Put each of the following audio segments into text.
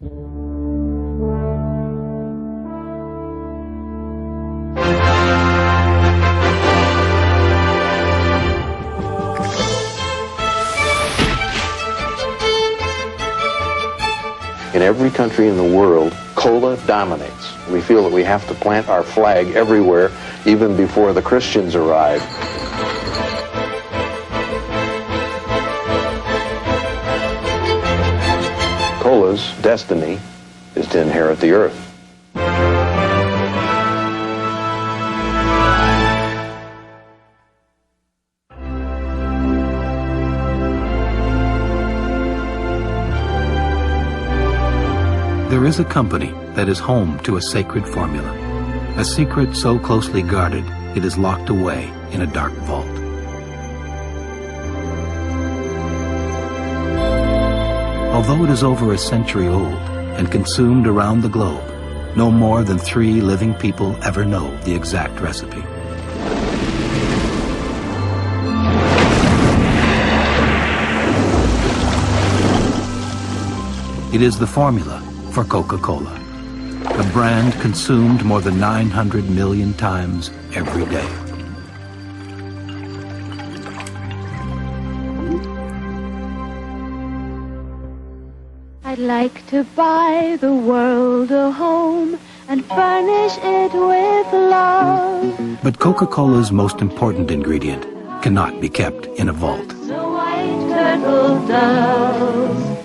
In every country in the world, cola dominates. We feel that we have to plant our flag everywhere, even before the Christians arrive. Cola's destiny is to inherit the earth. There is a company that is home to a sacred formula, a secret so closely guarded it is locked away in a dark vault. Although it is over a century old and consumed around the globe, no more than 3 living people ever know the exact recipe. It is the formula for Coca Cola, a brand consumed more than 900 million times every day. I'd like to buy the world a home and furnish it with love. But Coca Cola's most important ingredient cannot be kept in a vault. So white turtle doves.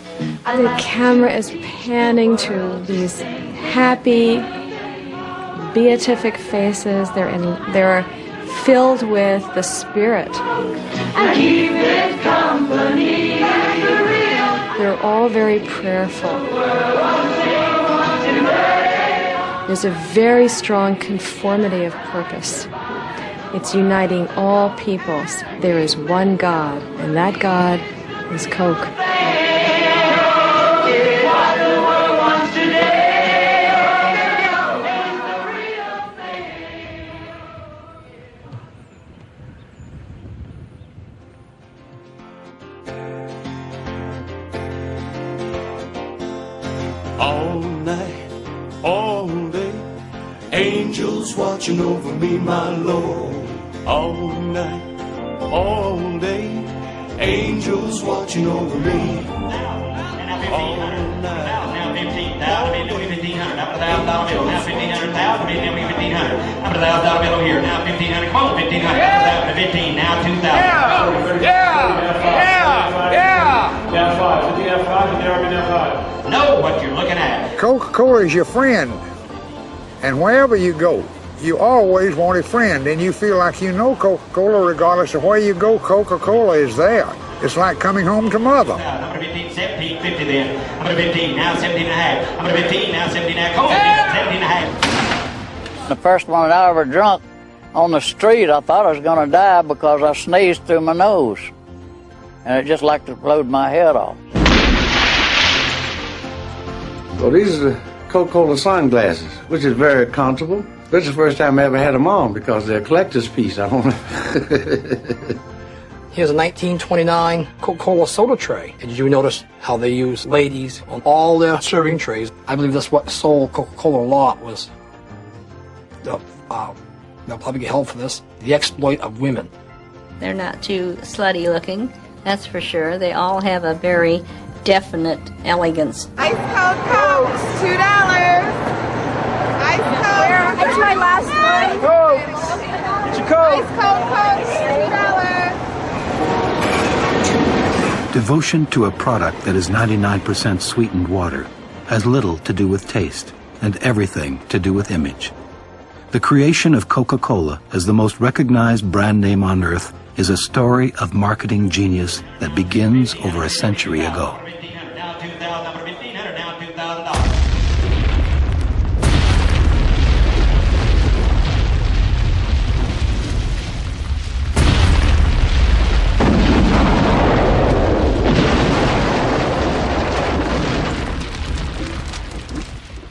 The camera is panning to these happy, beatific faces. They're filled with the spirit. And keep it company. They're all very prayerful. There's a very strong conformity of purpose. It's uniting all peoples. There is one God, and that God is Coke. All night, all day, angels watching over me, my Lord. All night, all day, angels watching over me. All night. Now 15,000, now 1,500, now $1,000 bill, now 1,500,000, now 1,500, now $1,000 bill here, now 1,500, come on, 1,500, now 15, now 2,000. Yeah, 5, 15 out 5, 15 out 5. Know what you're looking at. Coca-Cola is your friend, and wherever you go, you always want a friend, and you feel like you know Coca-Cola regardless of where you go. Coca-Cola is there. It's like coming home to mother. I'm going to 15, 17, 50 then. I'm going to 15, now 17 and a half. I'm going to 15, now 17 and a half. Come on, 17 and a half. The first one that I ever drunk on the street, I thought I was going to die because I sneezed through my nose. And it just like to blowed my head off. Well, these are the Coca-Cola sunglasses, which is very comfortable. This is the first time I ever had them on because they're a collector's piece. I don't know. Here's a 1929 Coca-Cola soda tray. And did you notice how they use ladies on all their serving trays? I believe that's what sold Coca-Cola a lot was, they'll probably get held for this, the exploit of women. They're not too slutty looking, that's for sure. They all have a very definite elegance. Ice cold Cokes, $2. Ice cold. It's my last one. Coke. It's your Coke. Ice cold Cokes, $2. Devotion to a product that is 99% sweetened water has little to do with taste and everything to do with image. The creation of Coca-Cola as the most recognized brand name on earth is a story of marketing genius that begins over a century ago.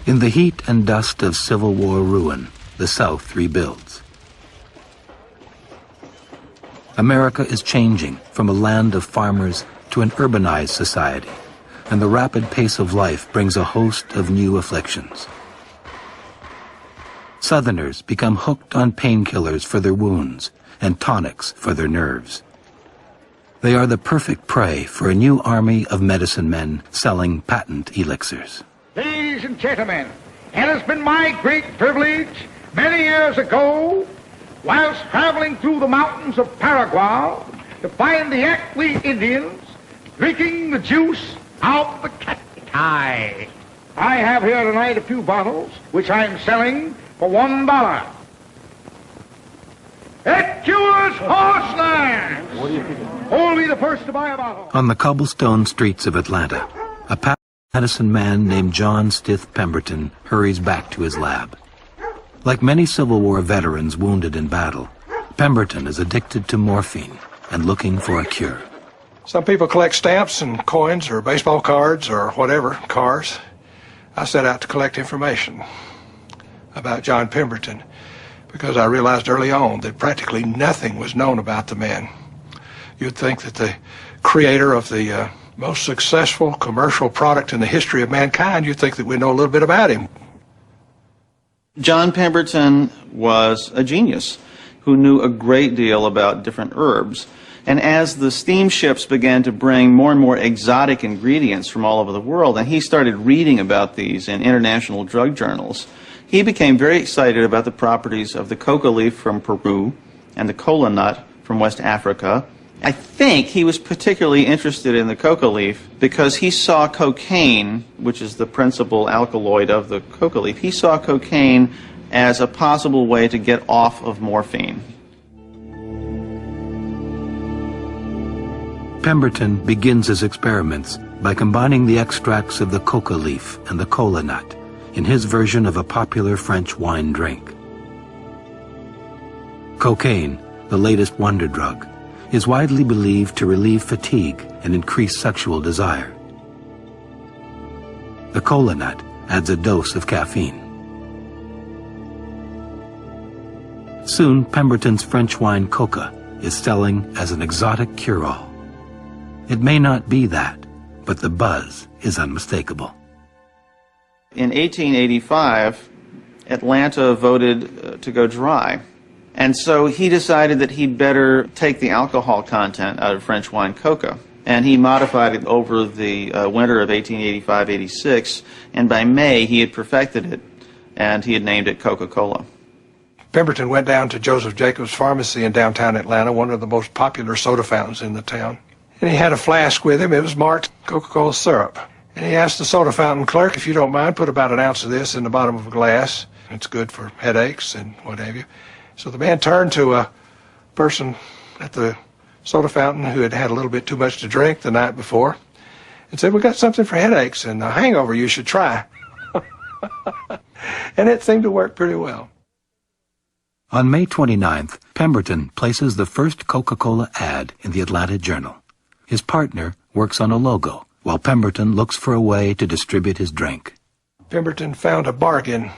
In the heat and dust of Civil War ruin, the South rebuilds. America is changing from a land of farmers to an urbanized society. and the rapid pace of life brings a host of new afflictions. Southerners become hooked on painkillers for their wounds and tonics for their nerves. They are the perfect prey for a new army of medicine men selling patent elixirs. Ladies and gentlemen, it has been my great privilege many years ago, whilst traveling through the mountains of Paraguay, to find the Ackley Indians drinking the juice out of the cacti. I have here tonight a few bottles, which I am selling for $1. It cures horseland! Only the first to buy a bottle. On the cobblestone streets of Atlanta, a patent medicine man named John Stith Pemberton hurries back to his lab. Like many Civil War veterans wounded in battle, Pemberton is addicted to morphine and looking for a cure. Some people collect stamps and coins or baseball cards or whatever, cars. I set out to collect information about John Pemberton because I realized early on that practically nothing was known about the man. You'd think that the creator of the most successful commercial product in the history of mankind, you'd think that we know a little bit about him. John Pemberton was a genius who knew a great deal about different herbs. And as the steamships began to bring more and more exotic ingredients from all over the world, and he started reading about these in international drug journals, he became very excited about the properties of the coca leaf from Peru and the cola nut from West Africa. I think he was particularly interested in the coca leaf because he saw cocaine, which is the principal alkaloid of the coca leaf, he saw cocaine as a possible way to get off of morphine. Pemberton begins his experiments by combining the extracts of the coca leaf and the cola nut in his version of a popular French wine drink. Cocaine, the latest wonder drug, is widely believed to relieve fatigue and increase sexual desire. The cola nut adds a dose of caffeine. Soon, Pemberton's French wine coca is selling as an exotic cure-all. It may not be that, but the buzz is unmistakable. In 1885, Atlanta voted to go dry. And so he decided that he'd better take the alcohol content out of French wine coca. And he modified it over the winter of 1885-86. And by May, he had perfected it, and he had named it Coca Cola. Pemberton went down to Joseph Jacobs Pharmacy in downtown Atlanta, one of the most popular soda fountains in the town. And he had a flask with him. It was marked Coca-Cola syrup. And he asked the soda fountain clerk, if you don't mind, put about an ounce of this in the bottom of a glass. It's good for headaches and what have you. So the man turned to a person at the soda fountain who had had a little bit too much to drink the night before and said, we got something for headaches and a hangover you should try. And it seemed to work pretty well. On May 29th, Pemberton places the first Coca-Cola ad in the Atlanta Journal. His partner works on a logo, while Pemberton looks for a way to distribute his drink. Pemberton found a bargain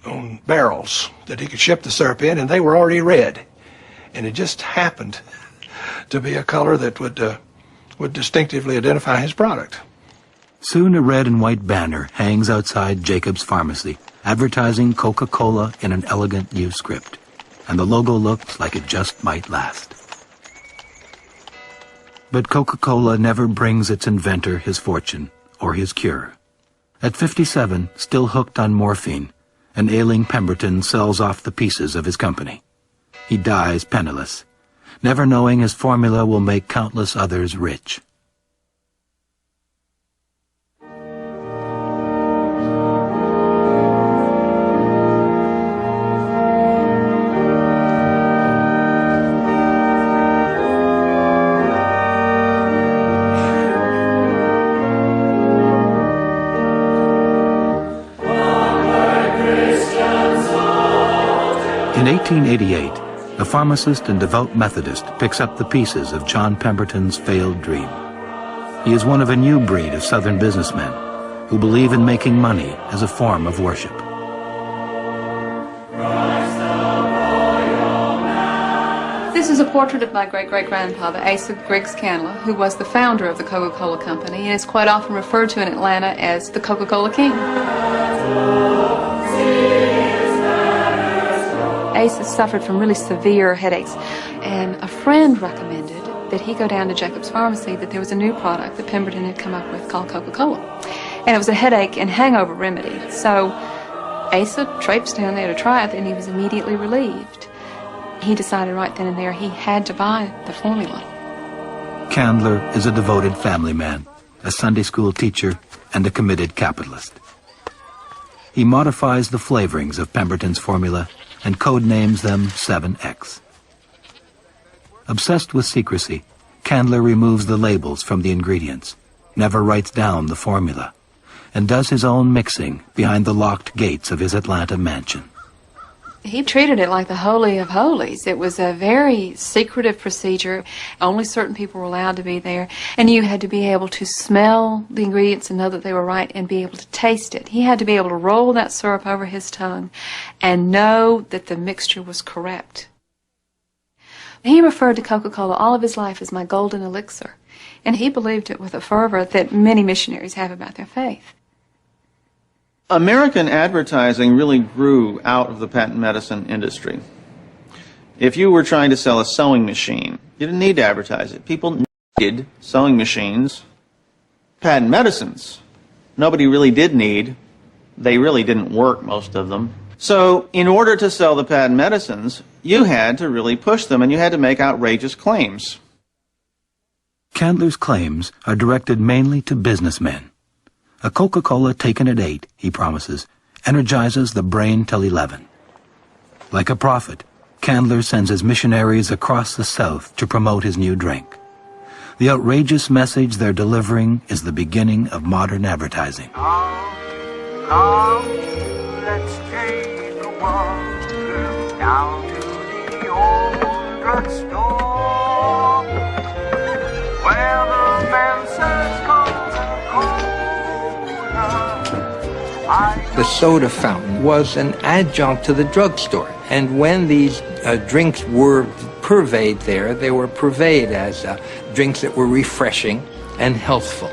on barrels that he could ship the syrup in, and they were already red. And it just happened to be a color that would distinctively identify his product. Soon a red and white banner hangs outside Jacobs Pharmacy, advertising Coca-Cola in an elegant new script. And the logo looks like it just might last. But Coca-Cola never brings its inventor his fortune or his cure. At 57, still hooked on morphine, an ailing Pemberton sells off the pieces of his company. He dies penniless, never knowing his formula will make countless others rich. In 1888, a pharmacist and devout Methodist picks up the pieces of John Pemberton's failed dream. He is one of a new breed of Southern businessmen who believe in making money as a form of worship. The This is a portrait of my great-great-grandfather, Asa Griggs Candler, who was the founder of the Coca Cola Company and is quite often referred to in Atlanta as the Coca Cola King. Asa suffered from really severe headaches, and a friend recommended that he go down to Jacob's Pharmacy, that there was a new product that Pemberton had come up with called Coca Cola. And it was a headache and hangover remedy. So Asa traipsed down there to try it, and he was immediately relieved. He decided right then and there he had to buy the formula. Candler is a devoted family man, a Sunday school teacher, and a committed capitalist. He modifies the flavorings of Pemberton's formula and codenames them 7X. Obsessed with secrecy, Candler removes the labels from the ingredients, never writes down the formula, and does his own mixing behind the locked gates of his Atlanta mansion. He treated it like the Holy of Holies. It was a very secretive procedure. Only certain people were allowed to be there, and you had to be able to smell the ingredients and know that they were right and be able to taste it. He had to be able to roll that syrup over his tongue and know that the mixture was correct. He referred to Coca-Cola all of his life as my golden elixir, and he believed it with a fervor that many missionaries have about their faith. American advertising really grew out of the patent medicine industry. If you were trying to sell a sewing machine, you didn't need to advertise it. People needed sewing machines. Patent medicines, nobody really did need. They really didn't work, most of them. So in order to sell the patent medicines, you had to really push them, and you had to make outrageous claims. Candler's claims are directed mainly to businessmen. A Coca-Cola taken at 8, he promises, energizes the brain till 11. Like a prophet, Candler sends his missionaries across the South to promote his new drink. The outrageous message they're delivering is the beginning of modern advertising. Come, let's take a walk down to the old drugstore, where the man says Coca-Cola. The soda fountain was an adjunct to the drugstore, and when these drinks were purveyed there, they were purveyed as drinks that were refreshing and healthful.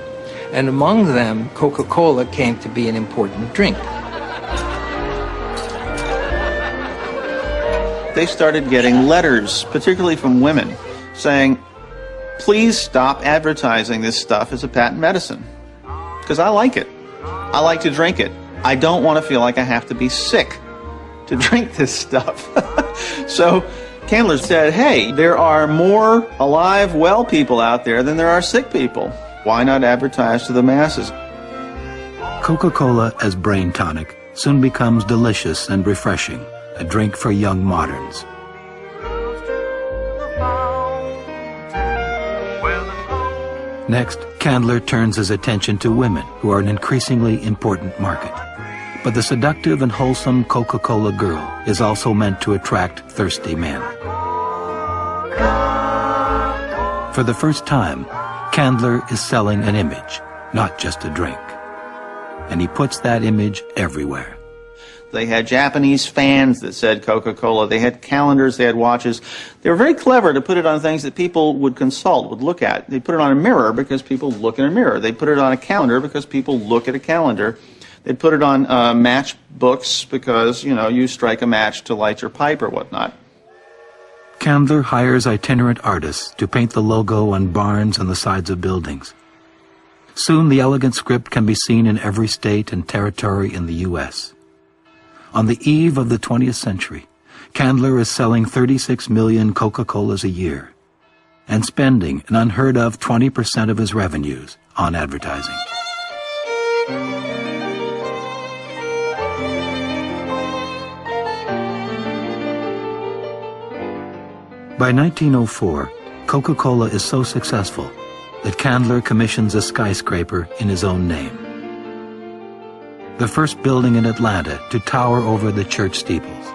And among them, Coca-Cola came to be an important drink. They started getting letters, particularly from women, saying, please stop advertising this stuff as a patent medicine, because I like it. I like to drink it. I don't want to feel like I have to be sick to drink this stuff. So Candler said, hey, there are more alive, well people out there than there are sick people. Why not advertise to the masses? Coca-Cola as brain tonic soon becomes delicious and refreshing, a drink for young moderns. Next, Candler turns his attention to women, who are an increasingly important market. But the seductive and wholesome Coca-Cola girl is also meant to attract thirsty men. For the first time, Candler is selling an image, not just a drink. And he puts that image everywhere. They had Japanese fans that said Coca-Cola. They had calendars, they had watches. They were very clever to put it on things that people would consult, would look at. They put it on a mirror because people look in a mirror. They put it on a calendar because people look at a calendar. They'd put it on match books because, you know, you strike a match to light your pipe or whatnot. Candler hires itinerant artists to paint the logo on barns and the sides of buildings. Soon the elegant script can be seen in every state and territory in the U.S. On the eve of the 20th century, Candler is selling 36 million Coca-Colas a year and spending an unheard of 20% of his revenues on advertising. By 1904, Coca-Cola is so successful that Candler commissions a skyscraper in his own name. The first building in Atlanta to tower over the church steeples.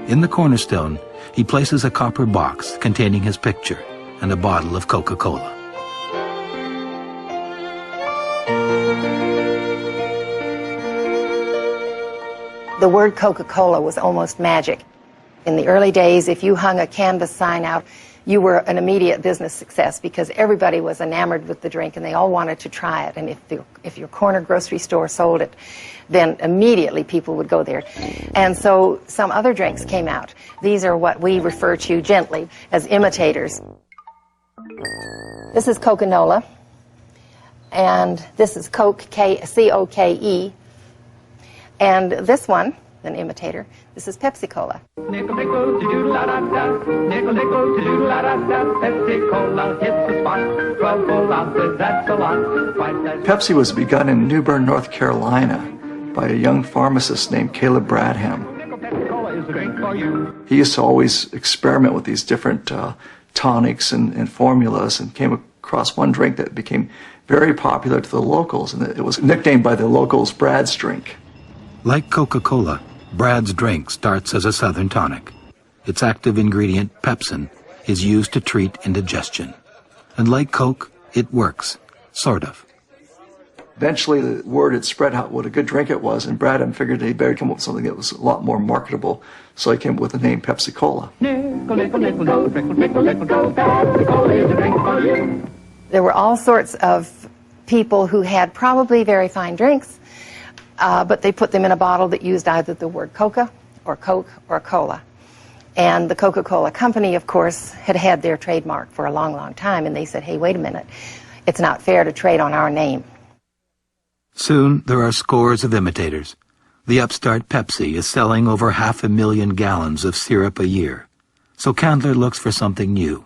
In the cornerstone, he places a copper box containing his picture and a bottle of Coca-Cola. The word Coca-Cola was almost magic. In the early days, if you hung a canvas sign out, you were an immediate business success because everybody was enamored with the drink and they all wanted to try it. And if your corner grocery store sold it, then immediately people would go there. And so some other drinks came out. These are what we refer to gently as imitators. This is Coca-Nola, and this is Coke, C-O-K-E, and this one, an imitator, this is Pepsi-Cola. Pepsi was begun in New Bern, North Carolina by a young pharmacist named Caleb Bradham. He used to always experiment with these different tonics and formulas and came across one drink that became very popular to the locals, and it was nicknamed by the locals Brad's drink. Like Coca-Cola, Brad's drink starts as a southern tonic. Its active ingredient, pepsin, is used to treat indigestion. And like Coke, it works, sort of. Eventually, the word had spread out what a good drink it was, and Bradham figured he'd better come up with something that was a lot more marketable, so he came up with the name Pepsi-Cola. There were all sorts of people who had probably very fine drinks, but they put them in a bottle that used either the word Coca or Coke or Cola. And the Coca-Cola company, of course, had had their trademark for a long, long time, and they said, hey, wait a minute, it's not fair to trade on our name. Soon, there are scores of imitators. The upstart Pepsi is selling over 500,000 gallons of syrup a year. So Candler looks for something new.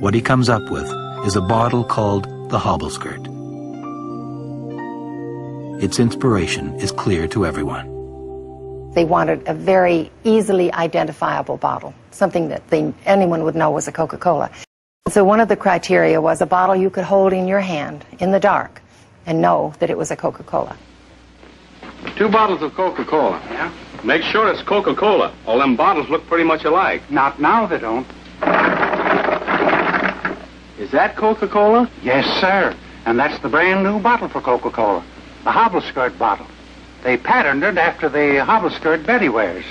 What he comes up with is a bottle called the Hobbleskirt. Its inspiration is clear to everyone. They wanted a very easily identifiable bottle, something that anyone would know was a Coca-Cola. So one of the criteria was a bottle you could hold in your hand in the dark and know that it was a Coca-Cola. 2 bottles of Coca-Cola. Yeah? Make sure it's Coca-Cola. All them bottles look pretty much alike. Not now, they don't. Is that Coca-Cola? Yes, sir. And that's the brand new bottle for Coca-Cola. The Hobbleskirt bottle. They patterned it after the Hobbleskirt Betty wears.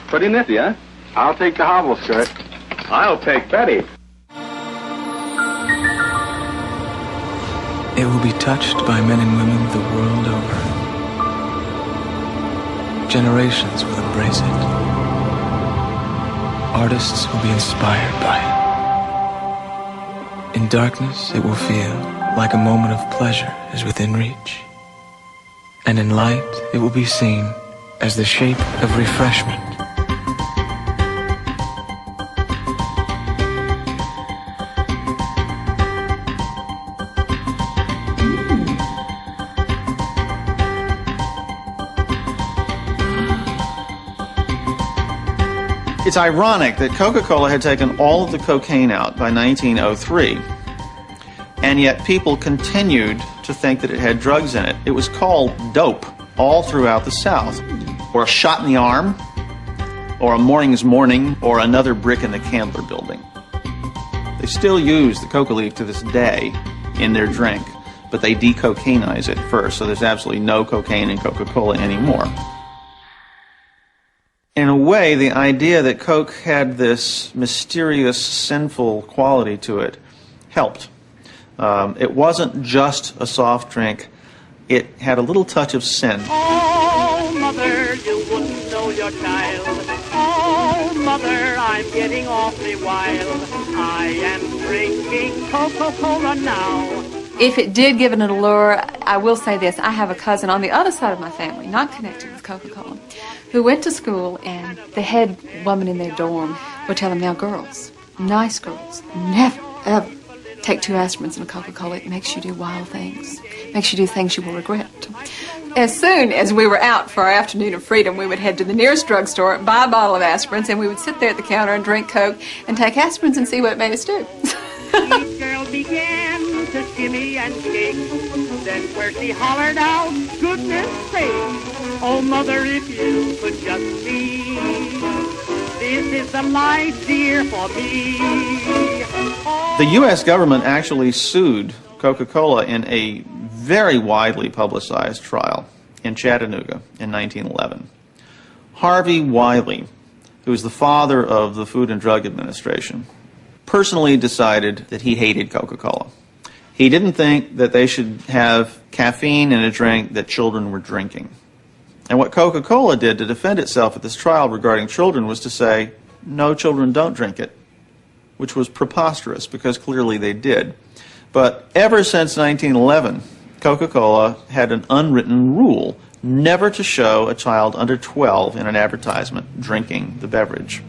Pretty nifty, huh? I'll take the Hobbleskirt. I'll take Betty. It will be touched by men and women the world over. Generations will embrace it. Artists will be inspired by it. In darkness, it will feel like a moment of pleasure is within reach. And in light, it will be seen as the shape of refreshment. It's ironic that Coca-Cola had taken all of the cocaine out by 1903, and yet people continued to think that it had drugs in it. It was called dope all throughout the South, or a shot in the arm, or a morning's morning, or another brick in the Candler building. They still use the coca leaf to this day in their drink, but they decocainize it first, so there's absolutely no cocaine in Coca-Cola anymore. In a way, the idea that Coke had this mysterious, sinful quality to it helped. It wasn't just a soft drink. It had a little touch of sin. Oh, mother, you wouldn't know your child. Oh, mother, I'm getting awfully wild. I am drinking Coca-Cola now. If it did give it an allure, I will say this. I have a cousin on the other side of my family, not connected with Coca-Cola, who went to school, and the head woman in their dorm would tell them, now girls, nice girls, never, ever take 2 aspirins and a Coca-Cola. It makes you do wild things. It makes you do things you will regret. As soon as we were out for our afternoon of freedom, we would head to the nearest drugstore, buy a bottle of aspirins, and we would sit there at the counter and drink Coke and take aspirins and see what it made us do. Each girl began to shimmy and shake. Then where she hollered out, goodness sake, oh mother, if you could just see, this is the life, dear, for me. The U.S. government actually sued Coca-Cola in a very widely publicized trial. in Chattanooga in 1911. Harvey Wiley, who was the father of the Food and Drug Administration, personally decided that he hated Coca-Cola. He didn't think that they should have caffeine in a drink that children were drinking. And what Coca-Cola did to defend itself at this trial regarding children was to say, no, children don't drink it, which was preposterous because clearly they did. But ever since 1911, Coca-Cola had an unwritten rule never to show a child under 12 in an advertisement drinking the beverage.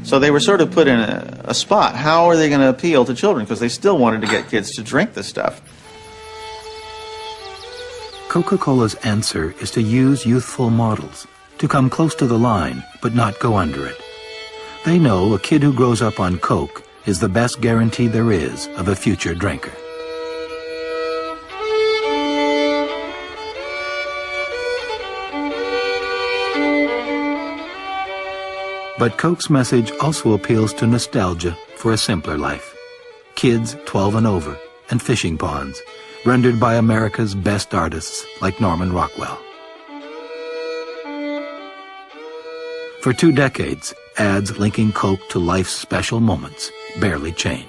So they were sort of put in a spot. How are they going to appeal to children? Because they still wanted to get kids to drink this stuff. Coca-Cola's answer is to use youthful models, to come close to the line, but not go under it. They know a kid who grows up on Coke is the best guarantee there is of a future drinker. But Coke's message also appeals to nostalgia for a simpler life. Kids 12 and over, and fishing ponds, rendered by America's best artists like Norman Rockwell. For 2 decades, ads linking Coke to life's special moments barely change.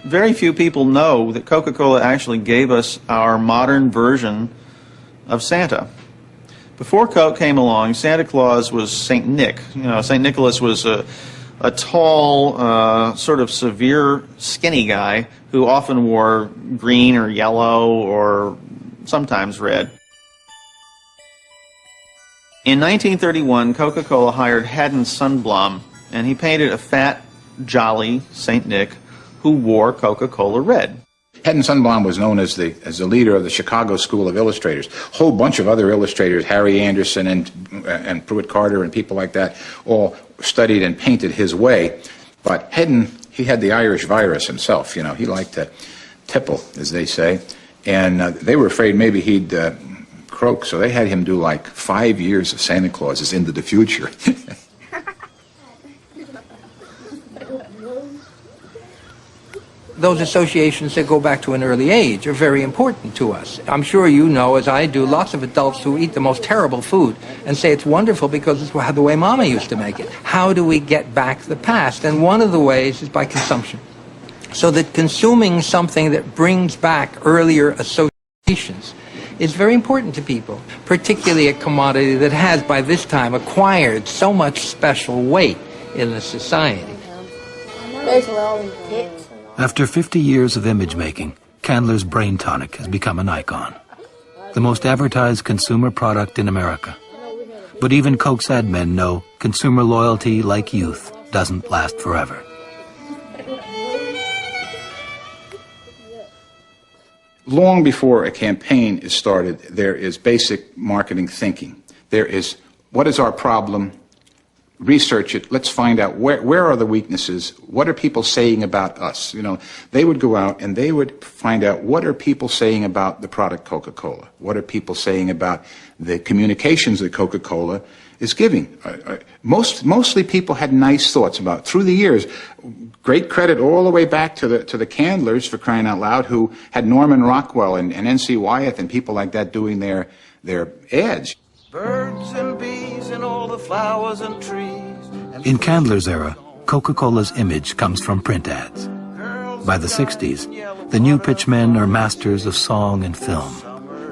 Very few people know that Coca-Cola actually gave us our modern version of Santa. Before Coke came along, Santa Claus was St. Nick. You know, St. Nicholas was a tall, sort of severe, skinny guy who often wore green or yellow or sometimes red. In 1931, Coca-Cola hired Haddon Sundblom, and he painted a fat, jolly St. Nick who wore Coca-Cola red. Haddon Sundblom was known as the leader of the Chicago School of Illustrators. A whole bunch of other illustrators, Harry Anderson and Pruitt Carter and people like that, all studied and painted his way. But Haddon, he had the Irish virus himself. You know, he liked to tipple, as they say, and they were afraid maybe he'd croak, so they had him do like 5 years of Santa Clauses into the future. Those associations that go back to an early age are very important to us. I'm sure you know, as I do, lots of adults who eat the most terrible food and say it's wonderful because it's the way Mama used to make it. How do we get back the past? And one of the ways is by consumption. So that consuming something that brings back earlier associations is very important to people, particularly a commodity that has, by this time, acquired so much special weight in the society. After 50 years of image making, Candler's Brain Tonic has become an icon. The most advertised consumer product in America. But even Coke's ad men know consumer loyalty, like youth, doesn't last forever. Long before a campaign is started, there is basic marketing thinking. There is, what is our problem? Research it. Let's find out where are the weaknesses. What are people saying about us? You know, they would go out and they would find out what are people saying about the product Coca-Cola. What are people saying about the communications that Coca-Cola is giving? Mostly people had nice thoughts about it. Through the years. Great credit all the way back to the Candlers, for crying out loud, who had Norman Rockwell and N.C. Wyeth and people like that doing their ads. Birds and bees and all the flowers and trees. In Candler's era, Coca-Cola's image comes from print ads. By the 60s, the new pitchmen are masters of song and film,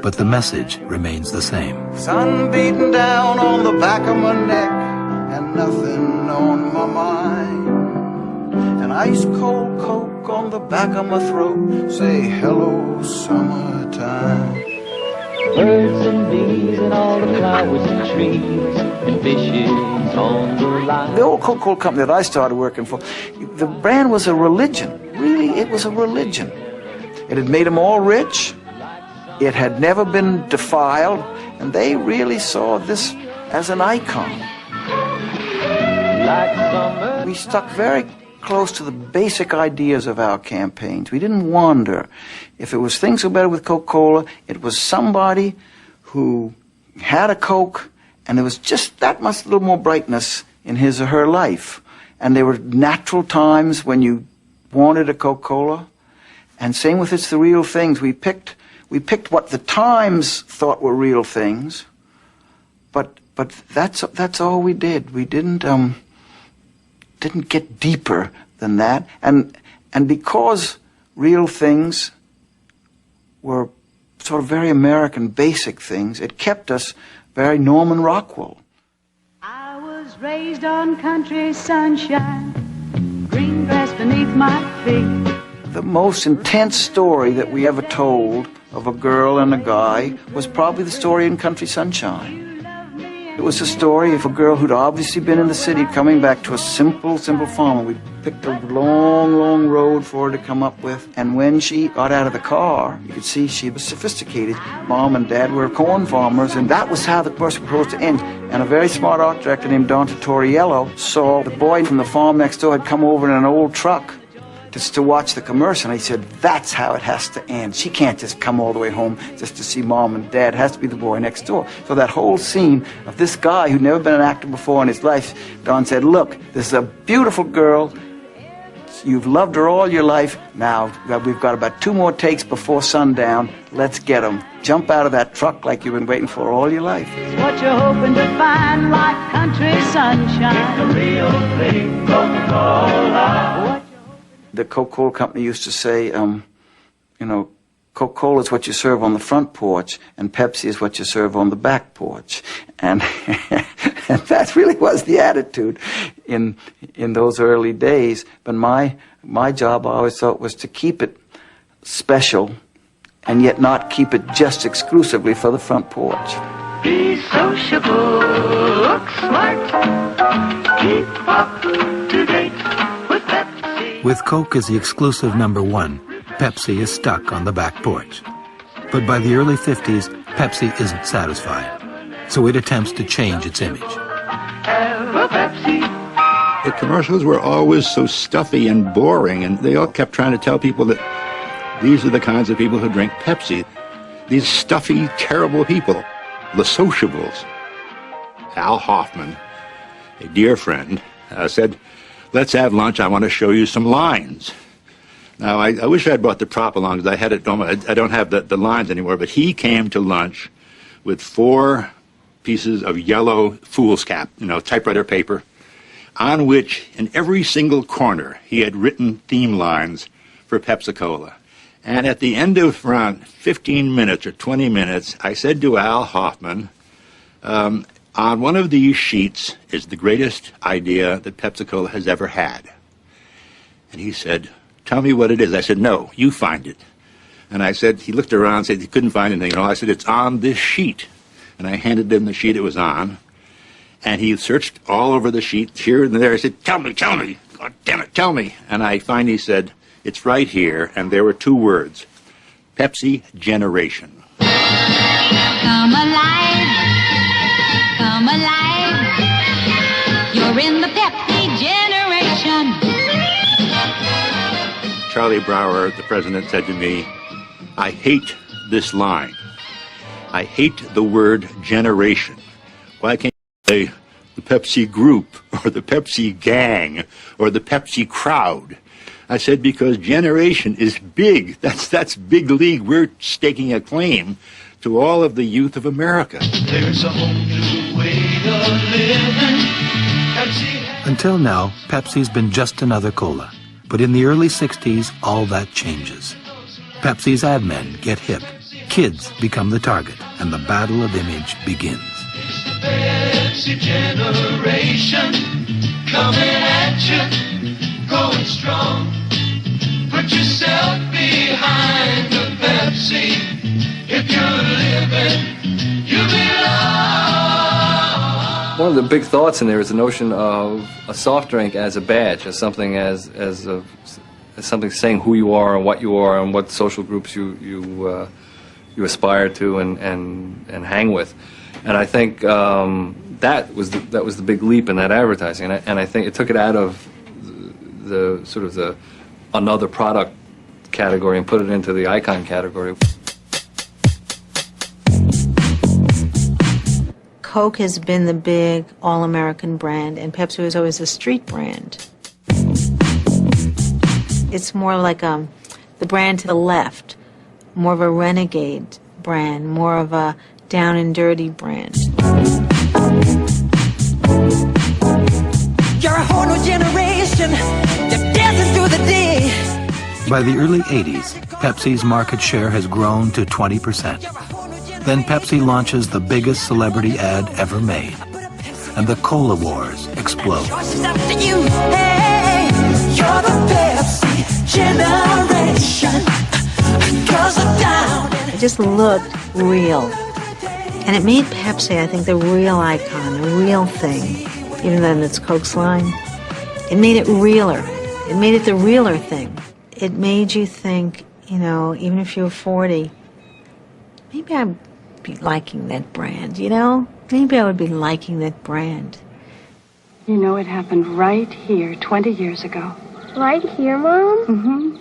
but the message remains the same. Sun beating down on the back of my neck and nothing on my mind. An ice cold Coke on the back of my throat, say hello summertime. Birds and bees and all the flowers and trees and fishes on the line. The old Coca-Cola company that I started working for, the brand was a religion. Really, it was a religion. It had made them all rich. It had never been defiled, and they really saw this as an icon. We stuck very close to the basic ideas of our campaigns. We didn't wander. If it was things were better with Coca-Cola, it was somebody who had a Coke, and there was just that much little more brightness in his or her life. And there were natural times when you wanted a Coca-Cola, and same with It's the Real Things. We picked what the Times thought were real things, but that's all we did. We didn't get deeper than that, and because real things were sort of very American, basic things, it kept us very Norman Rockwell. I was raised on country sunshine, green grass beneath my feet. The most intense story that we ever told of a girl and a guy was probably the story in Country Sunshine. It was a story of a girl who'd obviously been in the city coming back to a simple farm. We picked a long road for her to come up with. And when she got out of the car, you could see she was sophisticated. Mom and Dad were corn farmers, and that was how the commercial was supposed to end. And a very smart art director named Don Tortoriello saw the boy from the farm next door had come over in an old truck just to watch the commercial, and he said, that's how it has to end. She can't just come all the way home just to see Mom and Dad. It has to be the boy next door. So that whole scene of this guy who'd never been an actor before in his life, Don said, look, this is a beautiful girl. You've loved her all your life. Now, we've got about 2 more takes before sundown. Let's get them. Jump out of that truck like you've been waiting for all your life. What you're hoping to find, like country sunshine. The real thing, Coca-Cola. The Coca-Cola company used to say, Coca-Cola is what you serve on the front porch, and Pepsi is what you serve on the back porch. And, and that really was the attitude in those early days. But my job, I always thought, was to keep it special and yet not keep it just exclusively for the front porch. Be sociable, look smart, keep up to date with Pepsi. With Coke as the exclusive #1, Pepsi is stuck on the back porch. But by the early 50s, Pepsi isn't satisfied, so it attempts to change its image. The commercials were always so stuffy and boring, and they all kept trying to tell people that these are the kinds of people who drink Pepsi. These stuffy, terrible people, the sociables. Al Hoffman, a dear friend, said, let's have lunch, I want to show you some lines. Now, I wish I had brought the prop along, because I had it, I don't have the lines anymore, but he came to lunch with 4 pieces of yellow foolscap, typewriter paper, on which, in every single corner, he had written theme lines for Pepsi-Cola. And at the end of around 15 minutes or 20 minutes, I said to Al Hoffman, on one of these sheets is the greatest idea that Pepsi-Cola has ever had. And he said, tell me what it is. I said, no, you find it. And I said, he looked around and said he couldn't find anything. I said, it's on this sheet. And I handed him the sheet it was on. And he searched all over the sheet, here and there. I said, tell me. God damn it, tell me. And I finally said, it's right here. And there were 2 words, Pepsi Generation. Come alive, come alive. You're in the Pepsi generation. Charlie Brower, the president, said to me, I hate this line. I hate the word generation. Why can't you say the Pepsi group, or the Pepsi gang, or the Pepsi crowd? I said, because generation is big. That's big league. We're staking a claim to all of the youth of America. There's a whole new way of living. Pepsi. Until now, Pepsi's been just another cola. But in the early 60s, all that changes. Pepsi's ad men get hip. Kids become the target, and the battle of image begins. It's the Pepsi generation coming at you, going strong. Put yourself behind the Pepsi. If you're living, you belong. One of the big thoughts in there is the notion of a soft drink as a badge, as something as something saying who you are and what social groups you aspire to and hang with. And I think that was the big leap in that advertising, and I think it took it out of the sort of the another product category and put it into the icon category. Coke has been the big all-American brand, and Pepsi was always a street brand. It's more like the brand to the left, more of a renegade brand, more of a down and dirty brand. You're a whole new generation, you're dancing through the day. By the early 80s, Pepsi's market share has grown to 20%. Then Pepsi launches the biggest celebrity ad ever made, and the Cola Wars explode. It's up to you, hey, you're the Pepsi generation. Girls are down. It just looked real. And it made Pepsi, I think, the real icon, the real thing. Even though it's Coke's line. It made it realer. It made it the realer thing. It made you think, you know, even if you were 40, maybe I'd be liking that brand, you know? Maybe I would be liking that brand. You know, it happened right here 20 years ago. Right here, Mom? Mm-hmm.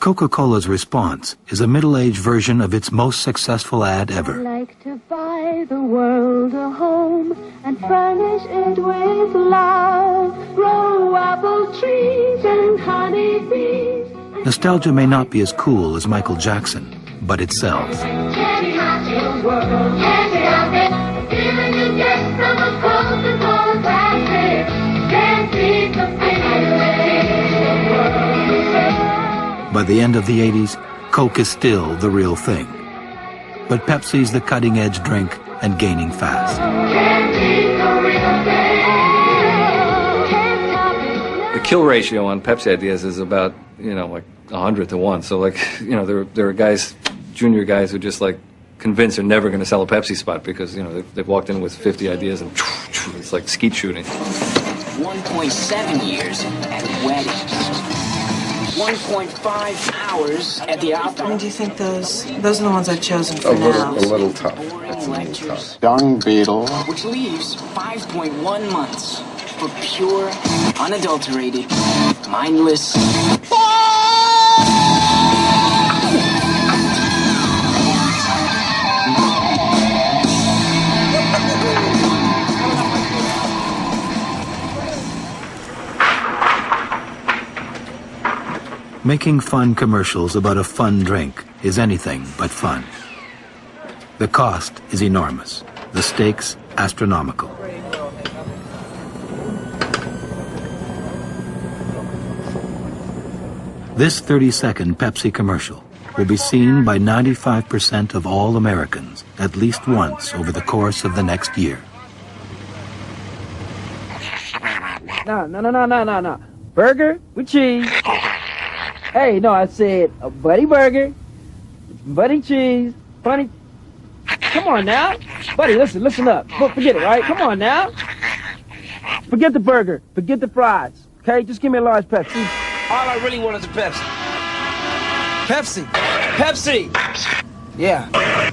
Coca-Cola's response is a middle-aged version of its most successful ad ever. I'd like to buy the world a home and furnish it with love. Grow apple trees and honey bees. Nostalgia may not be as cool as Michael Jackson, but it sells. Can't have the world, can't have it. The feeling you get from a Coca-Cola classic. Can't beat the feeling. By the end of the 80s, Coke is still the real thing. But Pepsi's the cutting-edge drink and gaining fast. The kill ratio on Pepsi ideas is about, you know, like 100 to 1. So, like, you know, there are guys, junior guys, who just, like, convinced they're never going to sell a Pepsi spot because, you know, they've walked in with 50 ideas and it's like skeet shooting. 1.7 years at weddings. 1.5 hours at the opera. Do you think those are the ones I've chosen for now? A little tough. It's a little tough. Young Beetle. Which leaves 5.1 months for pure, unadulterated, mindless. Making fun commercials about a fun drink is anything but fun. The cost is enormous, the stakes astronomical. This 30-second Pepsi commercial will be seen by 95% of all Americans at least once over the course of the next year. No. Burger with cheese. Hey, no, I said a buddy burger, buddy cheese, funny. Come on now. Buddy, listen up. Look, forget it, right? Come on now. Forget the burger. Forget the fries. Okay? Just give me a large Pepsi. All I really want is a Pepsi. Pepsi! Yeah.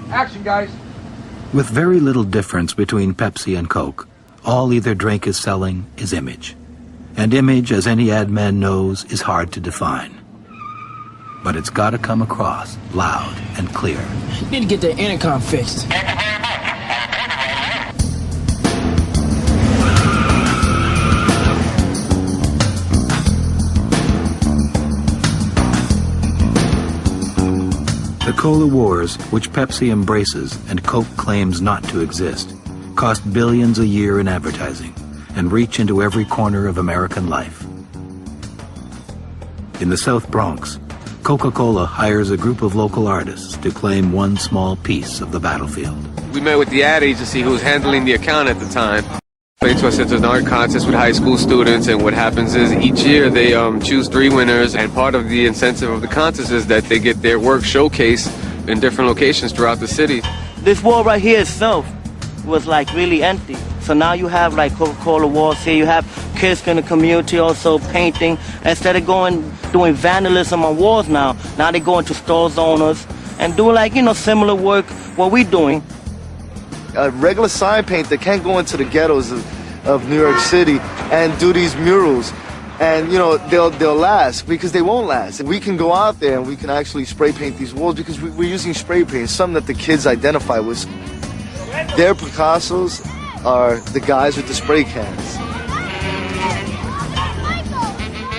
Action, guys. With very little difference between Pepsi and Coke, all either drink is selling is image. And image, as any ad man knows, is hard to define. But it's got to come across loud and clear. You need to get the intercom fixed. The Cola Wars, which Pepsi embraces and Coke claims not to exist, cost billions a year in advertising and reach into every corner of American life. In the South Bronx, Coca-Cola hires a group of local artists to claim one small piece of the battlefield. We met with the ad agency who was handling the account at the time. So I said there's an art contest with high school students, and what happens is each year they choose 3 winners, and part of the incentive of the contest is that they get their work showcased in different locations throughout the city. This wall right here itself was like really empty. So now you have like Coca-Cola walls here. You have kids in the community also painting. Instead of doing vandalism on walls now they go into stores owners and do like, similar work what we're doing. A regular sign painter can't go into the ghettos of New York City and do these murals. And, they'll last because they won't last. We can go out there and we can actually spray paint these walls because we're using spray paint, something that the kids identify with. Their Picassos are the guys with the spray cans.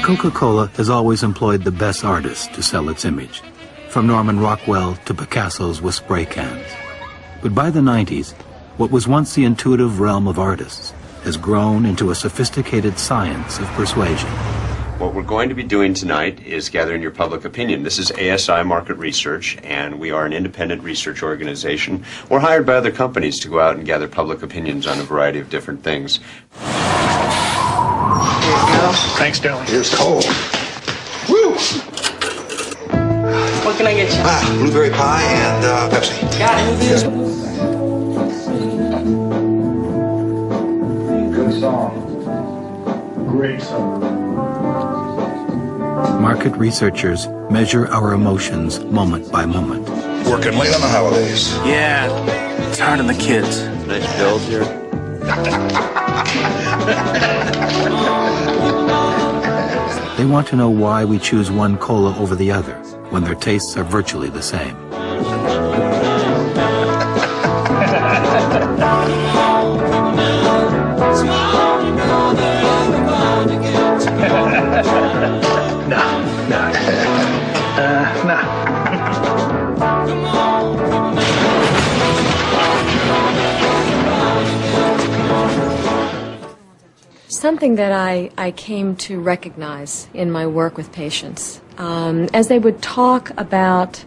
Coca-Cola has always employed the best artists to sell its image, from Norman Rockwell to Picasso's with spray cans. But by the 90s, what was once the intuitive realm of artists has grown into a sophisticated science of persuasion. What we're going to be doing tonight is gathering your public opinion. This is ASI Market Research, and we are an independent research organization. We're hired by other companies to go out and gather public opinions on a variety of different things. Here you go. Thanks, darling. Here's cold. Woo! What can I get you? Blueberry pie and Pepsi. Got it. Good song. Great song. Market researchers measure our emotions moment by moment. Working late on the holidays. Yeah, it's hard on the kids. Nice build here. They want to know why we choose one cola over the other when their tastes are virtually the same. Something that I came to recognize in my work with patients, as they would talk about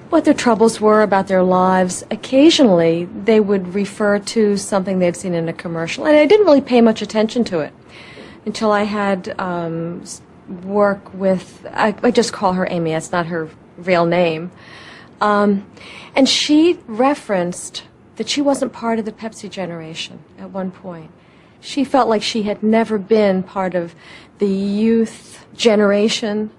what their troubles were, about their lives, occasionally they would refer to something they'd seen in a commercial, and I didn't really pay much attention to it until I had work with, I just call her Amy, that's not her real name, and she referenced that she wasn't part of the Pepsi generation at one point. She felt like she had never been part of the youth generation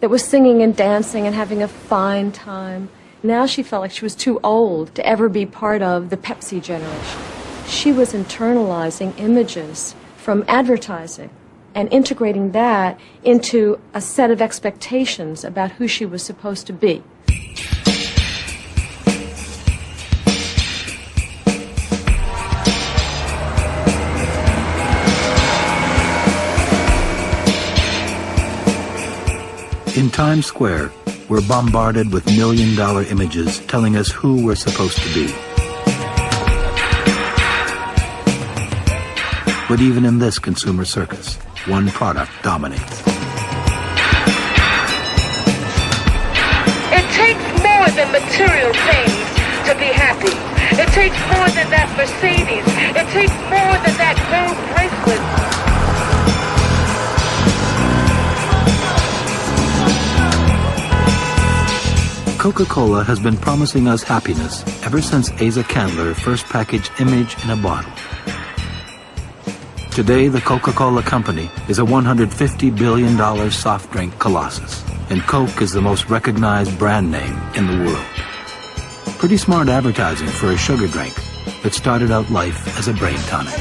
that was singing and dancing and having a fine time. Now she felt like she was too old to ever be part of the Pepsi generation. She was internalizing images from advertising and integrating that into a set of expectations about who she was supposed to be. In Times Square, we're bombarded with million-dollar images telling us who we're supposed to be. But even in this consumer circus, one product dominates. It takes more than material things to be happy. It takes more than that Mercedes. It takes more than that gold bracelet. Coca-Cola has been promising us happiness ever since Asa Candler first packaged image in a bottle. Today, the Coca-Cola Company is a $150 billion soft drink colossus, and Coke is the most recognized brand name in the world. Pretty smart advertising for a sugar drink that started out life as a brain tonic.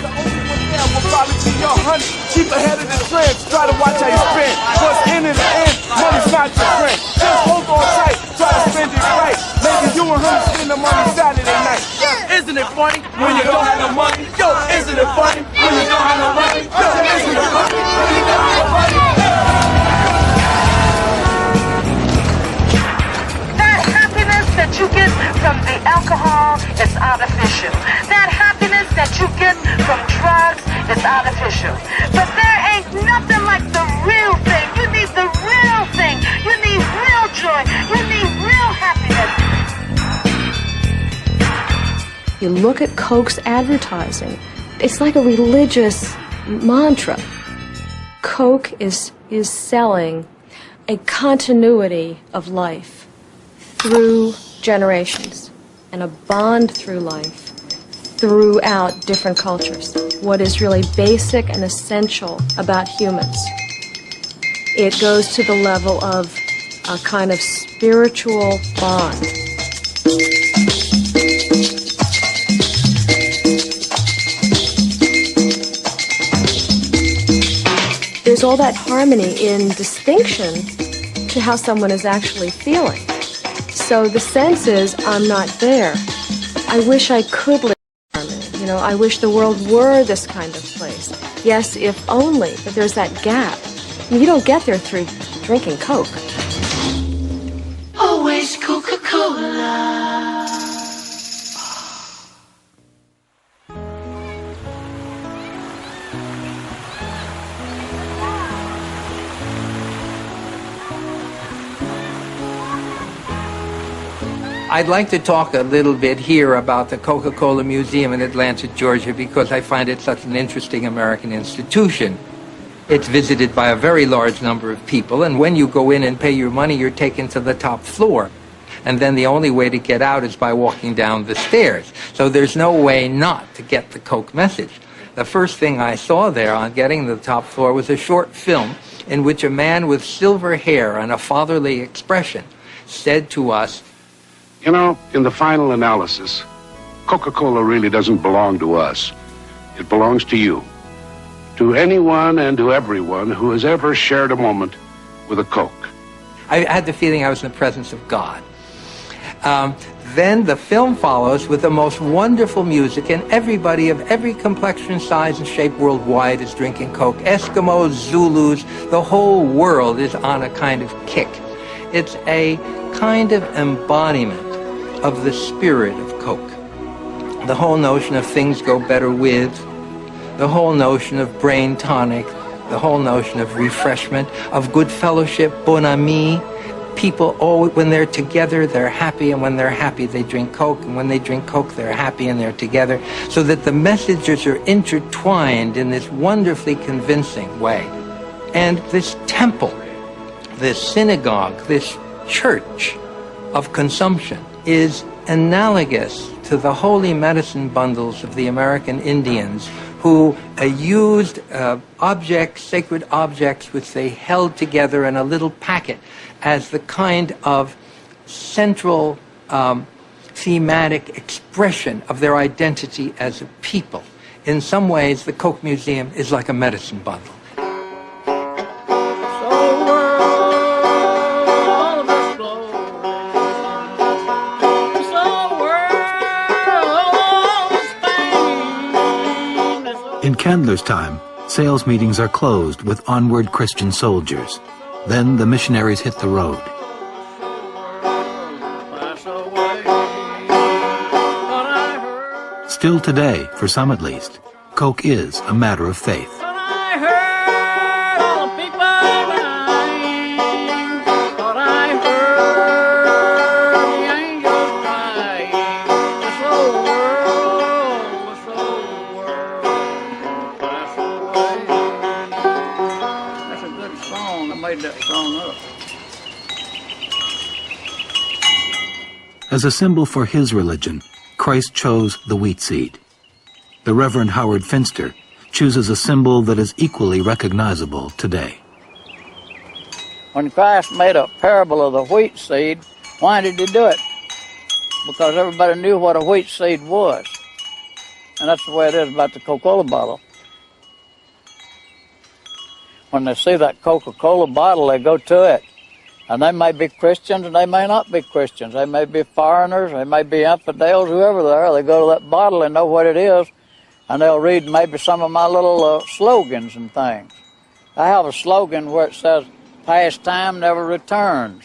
Keep ahead of the trends, try to watch how you spend. What's in it the end, money's not your friend. Just hold on tight, try to spend it right. Maybe you and him spend the money Saturday night. Isn't it funny when you don't have no money? Yo, isn't it funny when you don't have no money? Yo, isn't it funny when you don't have no money? That happiness that you get from the alcohol is artificial. That happiness that you get from drugs is artificial. But there ain't nothing like the real thing. You need the real thing. You need real joy. You need real happiness. You look at Coke's advertising, it's like a religious mantra. Coke is selling a continuity of life through generations and a bond through life throughout different cultures. What is really basic and essential about humans. It goes to the level of a kind of spiritual bond. There's all that harmony in distinction to how someone is actually feeling. So the sense is, I'm not there. I wish I could live in harmony. You know, I wish the world were this kind of place. Yes, if only, but there's that gap. You don't get there through drinking Coke. Always Coca Cola. I'd like to talk a little bit here about the Coca-Cola Museum in Atlanta, Georgia, because I find it such an interesting American institution. It's visited by a very large number of people, and when you go in and pay your money, you're taken to the top floor. And then the only way to get out is by walking down the stairs. So there's no way not to get the Coke message. The first thing I saw there on getting to the top floor was a short film in which a man with silver hair and a fatherly expression said to us, "You know, in the final analysis, Coca-Cola really doesn't belong to us. It belongs to you. To anyone and to everyone who has ever shared a moment with a Coke." I had the feeling I was in the presence of God. Then the film follows with the most wonderful music, and everybody of every complexion, size, and shape worldwide is drinking Coke. Eskimos, Zulus, the whole world is on a kind of kick. It's a kind of embodiment of the spirit of Coke. The whole notion of things go better with, the whole notion of brain tonic, the whole notion of refreshment, of good fellowship, bon ami. People, when they're together, they're happy, and when they're happy, they drink Coke, and when they drink Coke, they're happy and they're together, so that the messages are intertwined in this wonderfully convincing way. And this temple, this synagogue, this church of consumption is analogous to the holy medicine bundles of the American Indians, who used objects, sacred objects, which they held together in a little packet as the kind of central thematic expression of their identity as a people. In some ways, the Coke Museum is like a medicine bundle. In Candler's time, sales meetings are closed with onward Christian soldiers. Then the missionaries hit the road. Still today, for some at least, Coke is a matter of faith. As a symbol for his religion, Christ chose the wheat seed. The Reverend Howard Finster chooses a symbol that is equally recognizable today. When Christ made a parable of the wheat seed, why did he do it? Because everybody knew what a wheat seed was. And that's the way it is about the Coca-Cola bottle. When they see that Coca-Cola bottle, they go to it. And they may be Christians and they may not be Christians. They may be foreigners, they may be infidels, whoever they are. They go to that bottle and know what it is, and they'll read maybe some of my little slogans and things. I have a slogan where it says, "Past time never returns,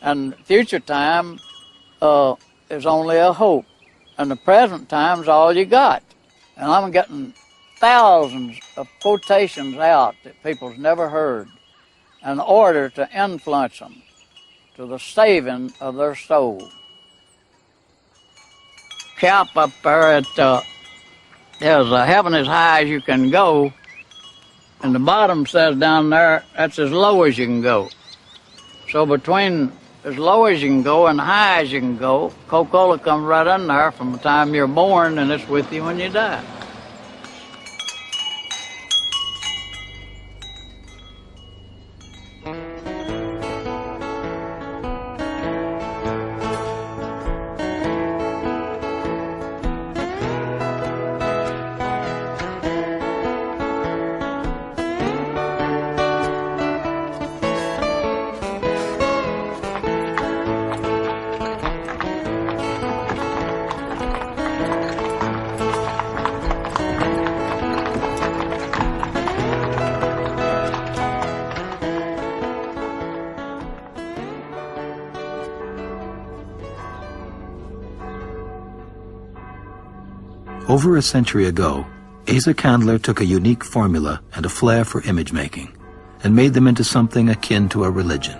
and future time is only a hope, and the present time is all you got." And I'm getting thousands of quotations out that people's never heard, in order to influence them to the saving of their soul. Cap up there at there's heaven as high as you can go, and the bottom says down there that's as low as you can go. So between as low as you can go and high as you can go, Coca-Cola comes right in there from the time you're born, and it's with you when you die. Over a century ago, Asa Candler took a unique formula and a flair for image making and made them into something akin to a religion.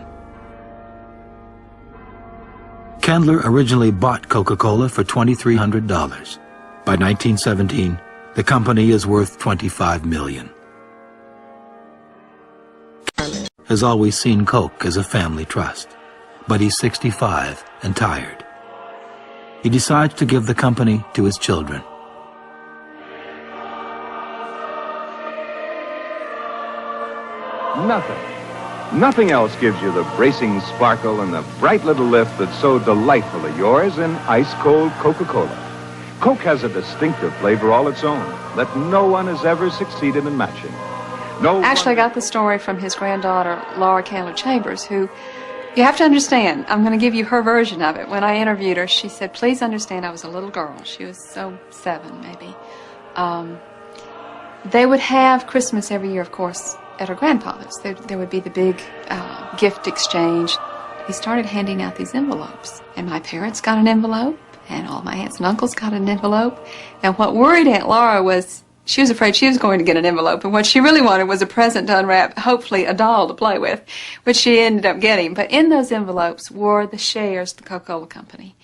Candler originally bought Coca-Cola for $2,300. By 1917, the company is worth $25 million. Has always seen Coke as a family trust, but he's 65 and tired. He decides to give the company to his children. Nothing else gives you the bracing sparkle and the bright little lift that's so delightfully yours in ice-cold Coca-Cola. Coke has a distinctive flavor all its own that no one has ever succeeded in matching. Actually, I got the story from his granddaughter, Laura Candler Chambers, who, you have to understand, I'm going to give you her version of it. When I interviewed her, she said, please understand I was a little girl. She was 7, maybe. They would have Christmas every year, of course, at her grandfather's. There would be the big gift exchange. He started handing out these envelopes, and my parents got an envelope, and all my aunts and uncles got an envelope. And what worried Aunt Laura was she was afraid she was going to get an envelope, and what she really wanted was a present to unwrap, hopefully a doll to play with, which she ended up getting. But in those envelopes were the shares of the Coca-Cola Company.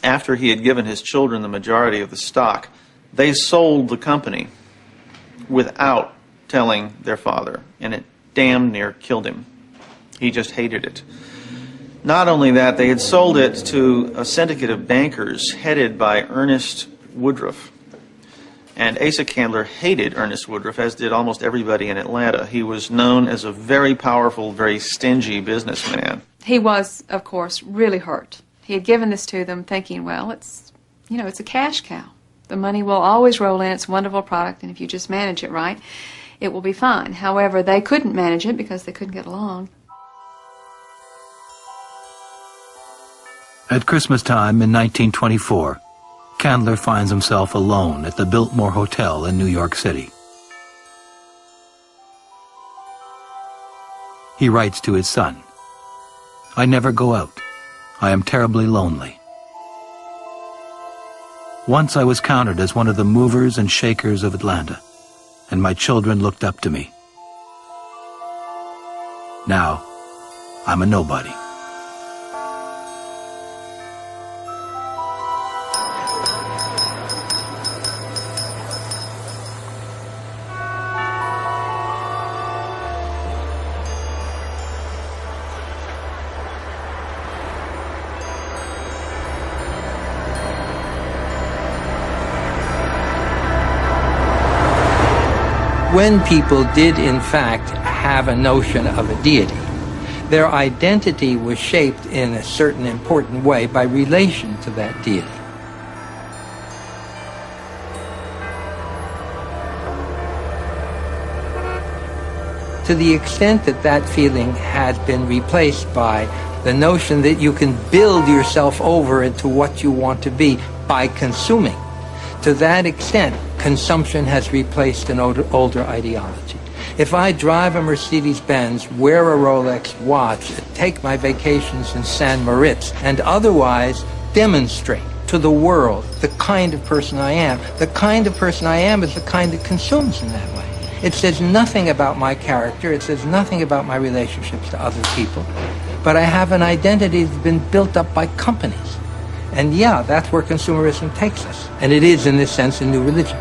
After he had given his children the majority of the stock, they sold the company without telling their father, and it damn near killed him. He just hated it. Not only that, they had sold it to a syndicate of bankers headed by Ernest Woodruff. And Asa Candler hated Ernest Woodruff, as did almost everybody in Atlanta. He was known as a very powerful, very stingy businessman. He was, of course, really hurt. He had given this to them thinking, well, it's a cash cow. The money will always roll in. It's a wonderful product, and if you just manage it right, it will be fine. However, they couldn't manage it because they couldn't get along. At Christmas time in 1924, Candler finds himself alone at the Biltmore Hotel in New York City. He writes to his son, "I never go out. I am terribly lonely. Once I was counted as one of the movers and shakers of Atlanta, and my children looked up to me. Now, I'm a nobody." When people did, in fact, have a notion of a deity, their identity was shaped in a certain important way by relation to that deity. To the extent that that feeling has been replaced by the notion that you can build yourself over into what you want to be by consuming, to that extent, consumption has replaced an older ideology. If I drive a Mercedes-Benz, wear a Rolex watch, take my vacations in San Moritz, and otherwise demonstrate to the world the kind of person I am, the kind of person I am is the kind that consumes in that way. It says nothing about my character, it says nothing about my relationships to other people, but I have an identity that's been built up by companies. And yeah, that's where consumerism takes us. And it is, in this sense, a new religion.